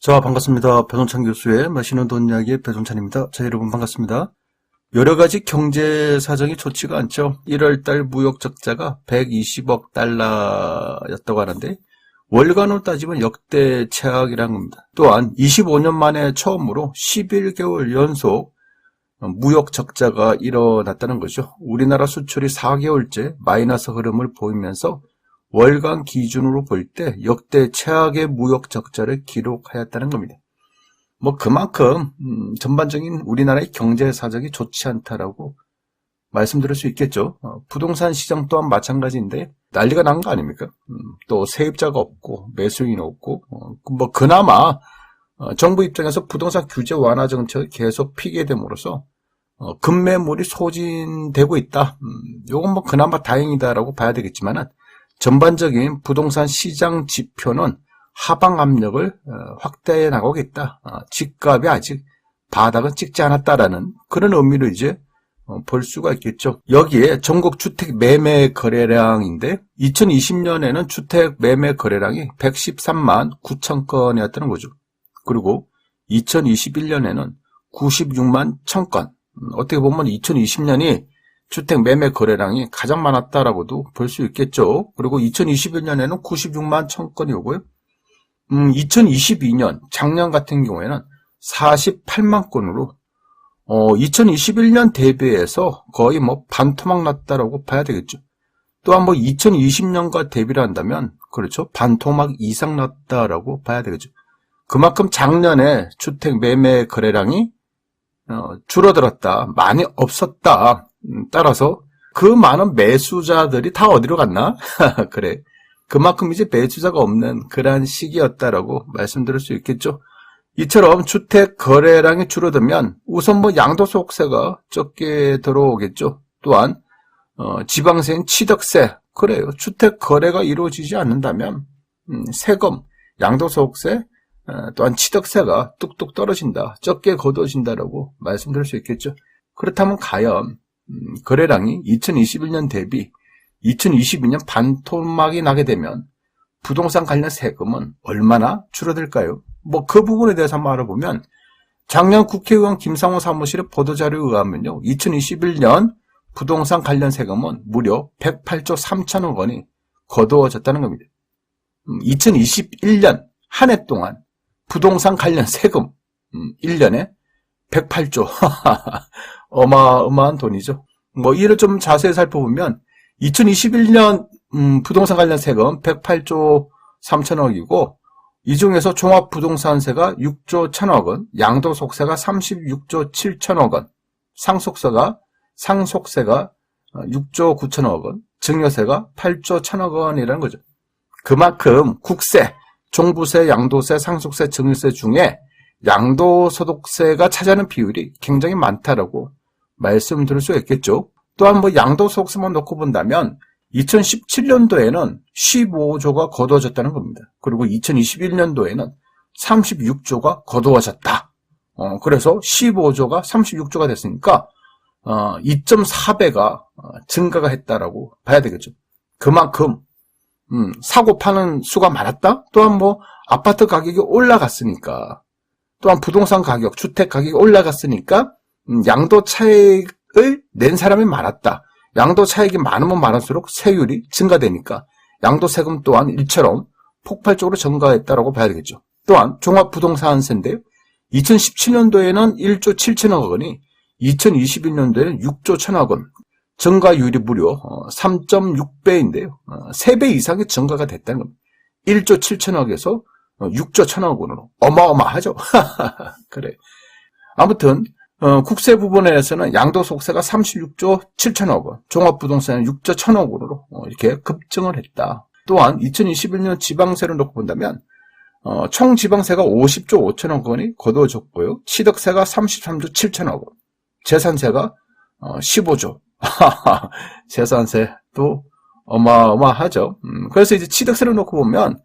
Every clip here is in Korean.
자, 반갑습니다. 배종찬 교수의 맛있는 돈 이야기의 배종찬입니다. 자, 여러분 반갑습니다. 여러 가지 경제 사정이 좋지가 않죠. 1월달 무역 적자가 120억 달러였다고 하는데 월간으로 따지면 역대 최악이라는 겁니다. 또한 25년 만에 처음으로 11개월 연속 무역 적자가 일어났다는 거죠. 우리나라 수출이 4개월째 마이너스 흐름을 보이면서 월간 기준으로 볼 때 역대 최악의 무역 적자를 기록하였다는 겁니다. 그만큼 전반적인 우리나라의 경제 사정이 좋지 않다라고 말씀드릴 수 있겠죠. 부동산 시장 또한 마찬가지인데 난리가 난 거 아닙니까? 또 세입자가 없고 매수인이 없고 그나마 정부 입장에서 부동산 규제 완화 정책을 계속 피게 됨으로써 급매물이 소진되고 있다. 이건 그나마 다행이다라고 봐야 되겠지만은 전반적인 부동산 시장 지표는 하방 압력을 확대해 나가고 있다. 집값이 아직 바닥은 찍지 않았다라는 그런 의미로 이제 볼 수가 있겠죠. 여기에 전국 주택 매매 거래량인데 2020년에는 주택 매매 거래량이 113만 9천 건이었다는 거죠. 그리고 2021년에는 96만 1천 건. 어떻게 보면 2020년이 주택 매매 거래량이 가장 많았다라고도 볼 수 있겠죠. 그리고 2021년에는 96만 1천 건이 오고요. 2022년 작년 같은 경우에는 48만 건으로 2021년 대비해서 거의 반토막 났다라고 봐야 되겠죠. 또한 2020년과 대비를 한다면 그렇죠. 반토막 이상 났다라고 봐야 되겠죠. 그만큼 작년에 주택 매매 거래량이 줄어들었다. 많이 없었다. 따라서 그 많은 매수자들이 다 어디로 갔나? 그래. 그만큼 이제 매수자가 없는 그러한 시기였다라고 말씀드릴 수 있겠죠. 이처럼 주택 거래량이 줄어들면 우선 양도소득세가 적게 들어오겠죠. 또한 지방세인 취득세, 그래요. 주택 거래가 이루어지지 않는다면 세금, 양도소득세, 또한 취득세가 뚝뚝 떨어진다, 적게 거두어진다라고 말씀드릴 수 있겠죠. 그렇다면 과연 거래량이 2021년 대비 2022년 반토막이 나게 되면 부동산 관련 세금은 얼마나 줄어들까요? 그 부분에 대해서 한번 알아보면 작년 국회의원 김상호 사무실의 보도자료에 의하면요, 2021년 부동산 관련 세금은 무려 108조 3천억 원이 거두어졌다는 겁니다. 2021년 한 해 동안 부동산 관련 세금 1년에 108조 어마어마한 돈이죠. 이를 좀 자세히 살펴보면 2021년 부동산 관련 세금 108조 3천억이고 이 중에서 종합부동산세가 6조 1천억 원, 양도소득세가 36조 7천억 원, 상속세가 6조 9천억 원, 증여세가 8조 1천억 원이라는 거죠. 그만큼 국세, 종부세, 양도세, 상속세, 증여세 중에 양도소득세가 차지하는 비율이 굉장히 많다라고 말씀드릴 수 있겠죠. 또한 양도소득세만 놓고 본다면 2017년도에는 15조가 거두어졌다는 겁니다. 그리고 2021년도에는 36조가 거두어졌다. 그래서 15조가 36조가 됐으니까 2.4배가 증가가 했다라고 봐야 되겠죠. 그만큼 사고 파는 수가 많았다. 또한 아파트 가격이 올라갔으니까, 또한 부동산 가격, 주택 가격이 올라갔으니까 양도 차익을 낸 사람이 많았다. 양도 차익이 많으면 많을수록 세율이 증가되니까 양도세금 또한 이처럼 폭발적으로 증가했다고 봐야 되겠죠. 또한 종합부동산세인데요. 2017년도에는 1조 7천억 원이 2021년도에는 6조 1천억 원. 증가율이 무려 3.6배인데요. 3배 이상의 증가가 됐다는 겁니다. 1조 7천억에서 6조 1천억 원으로 어마어마하죠. 그래. 아무튼 국세 부분에서는 양도소득세가 36조 7천억 원, 종합부동산은 6조 1천억 원으로 이렇게 급증을 했다. 또한 2021년 지방세를 놓고 본다면 총 지방세가 50조 5천억 원이 거두어졌고요. 취득세가 33조 7천억 원, 재산세가 15조. 재산세도 어마어마하죠. 그래서 이제 취득세를 놓고 보면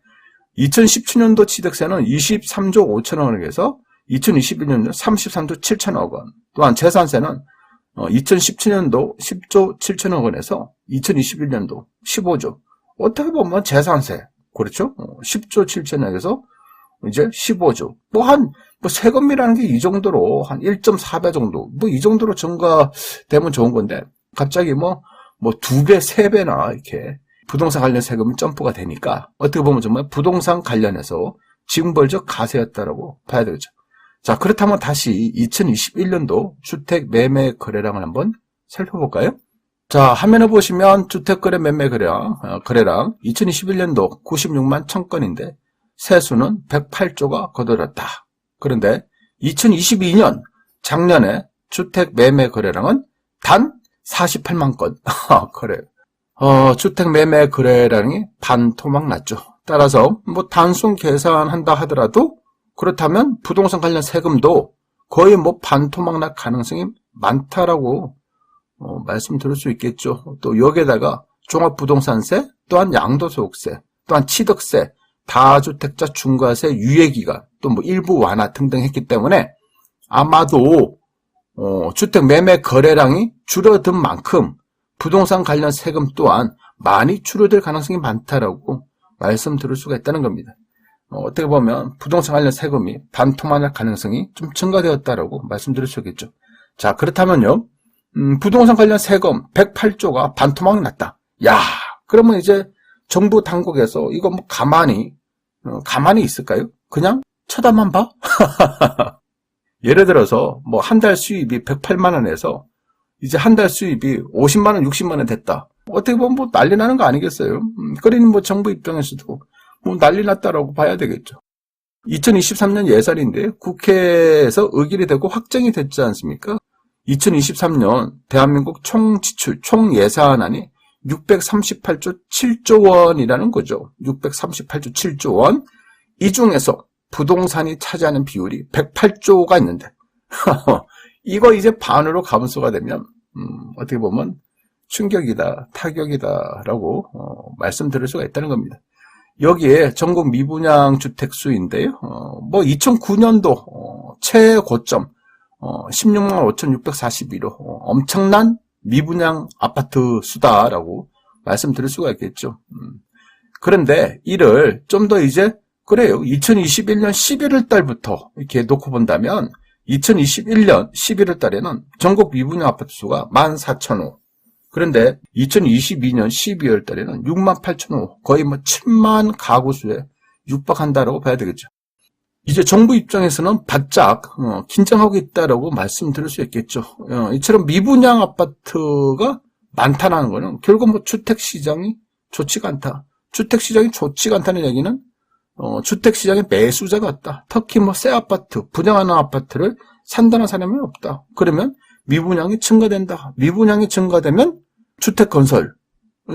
2017년도 취득세는 23조 5천억 원에서 2021년도 33조 7천억 원. 또한 재산세는 2017년도 10조 7천억 원에서 2021년도 15조. 어떻게 보면 재산세, 그렇죠? 10조 7천억에서 이제 15조. 세금이라는 게 이 정도로 한 1.4배 정도, 이 정도로 증가되면 좋은 건데, 갑자기 2배, 3배나 이렇게 부동산 관련 세금이 점프가 되니까, 어떻게 보면 정말 부동산 관련해서 징벌적 가세였다라고 봐야 되겠죠. 자, 그렇다면 다시 2021년도 주택 매매 거래량을 한번 살펴볼까요? 자, 화면에 보시면 주택 거래 매매 거래량 2021년도 96만 1000건인데 세수는 108조가 거둬졌다. 그런데 2022년 작년에 주택 매매 거래량은 단 48만 건. 그래요. 주택 매매 거래량이 반토막 났죠. 따라서 단순 계산한다 하더라도 그렇다면 부동산 관련 세금도 거의 반토막 날 가능성이 많다라고 말씀드릴 수 있겠죠. 또 여기에다가 종합부동산세, 또한 양도소득세, 또한 취득세, 다주택자 중과세 유예기간, 또 일부 완화 등등 했기 때문에 아마도 주택 매매 거래량이 줄어든 만큼 부동산 관련 세금 또한 많이 줄어들 가능성이 많다라고 말씀드릴 수가 있다는 겁니다. 어떻게 보면 부동산 관련 세금이 반토막 날 가능성이 좀 증가되었다라고 말씀드릴 수 있겠죠. 자, 그렇다면요. 부동산 관련 세금 108조가 반토막 났다. 야, 그러면 이제 정부 당국에서 이거 가만히 있을까요? 그냥 쳐다만 봐? 예를 들어서 한 달 수입이 108만 원에서 이제 한 달 수입이 50만 원, 60만 원 됐다. 어떻게 보면 난리 나는 거 아니겠어요? 그러니 정부 입장에서도 난리 났다라고 봐야 되겠죠. 2023년 예산인데 국회에서 의결이 되고 확정이 됐지 않습니까? 2023년 대한민국 총지출, 총예산안이 638조 7조 원이라는 거죠. 638조 7조 원. 이 중에서 부동산이 차지하는 비율이 108조가 있는데 이거 이제 반으로 감소가 되면 어떻게 보면 충격이다, 타격이다라고 말씀드릴 수가 있다는 겁니다. 여기에 전국 미분양 주택 수인데요. 2009년도 최고점 16만 5,641호 엄청난 미분양 아파트 수다라고 말씀드릴 수가 있겠죠. 그런데 이를 좀 더 이제 그래요. 2021년 11월 달부터 이렇게 놓고 본다면 2021년 11월 달에는 전국 미분양 아파트 수가 14,000호. 그런데 2022년 12월 달에는 68,000호. 거의 7만 가구 수에 육박한다라고 봐야 되겠죠. 이제 정부 입장에서는 바짝 긴장하고 있다라고 말씀드릴 수 있겠죠. 이처럼 미분양 아파트가 많다는 것은 결국 주택시장이 좋지가 않다. 주택시장이 좋지가 않다는 얘기는 주택시장의 매수자가 없다. 특히 새 아파트, 분양하는 아파트를 산다는 사람이 없다. 그러면 미분양이 증가된다. 미분양이 증가되면 주택 건설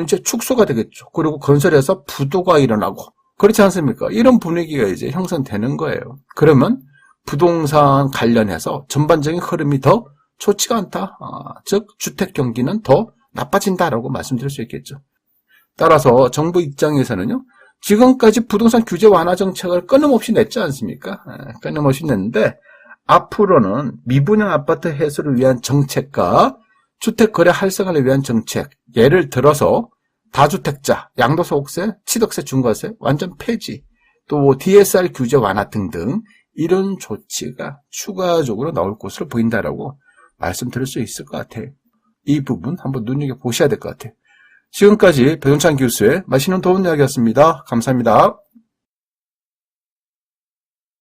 이제 축소가 되겠죠. 그리고 건설에서 부도가 일어나고 그렇지 않습니까? 이런 분위기가 이제 형성되는 거예요. 그러면 부동산 관련해서 전반적인 흐름이 더 좋지가 않다. 즉 주택 경기는 더 나빠진다라고 말씀드릴 수 있겠죠. 따라서 정부 입장에서는요. 지금까지 부동산 규제 완화 정책을 끊임없이 냈지 않습니까? 끊임없이 냈는데 앞으로는 미분양 아파트 해소를 위한 정책과 주택거래 활성화를 위한 정책, 예를 들어서 다주택자, 양도소득세, 취득세, 중과세 완전 폐지, 또 DSR 규제 완화 등등 이런 조치가 추가적으로 나올 것으로 보인다라고 말씀드릴 수 있을 것 같아요. 이 부분 한번 눈여겨보셔야 될 것 같아요. 지금까지 배종찬 교수의 맛있는 도움 이야기였습니다. 감사합니다.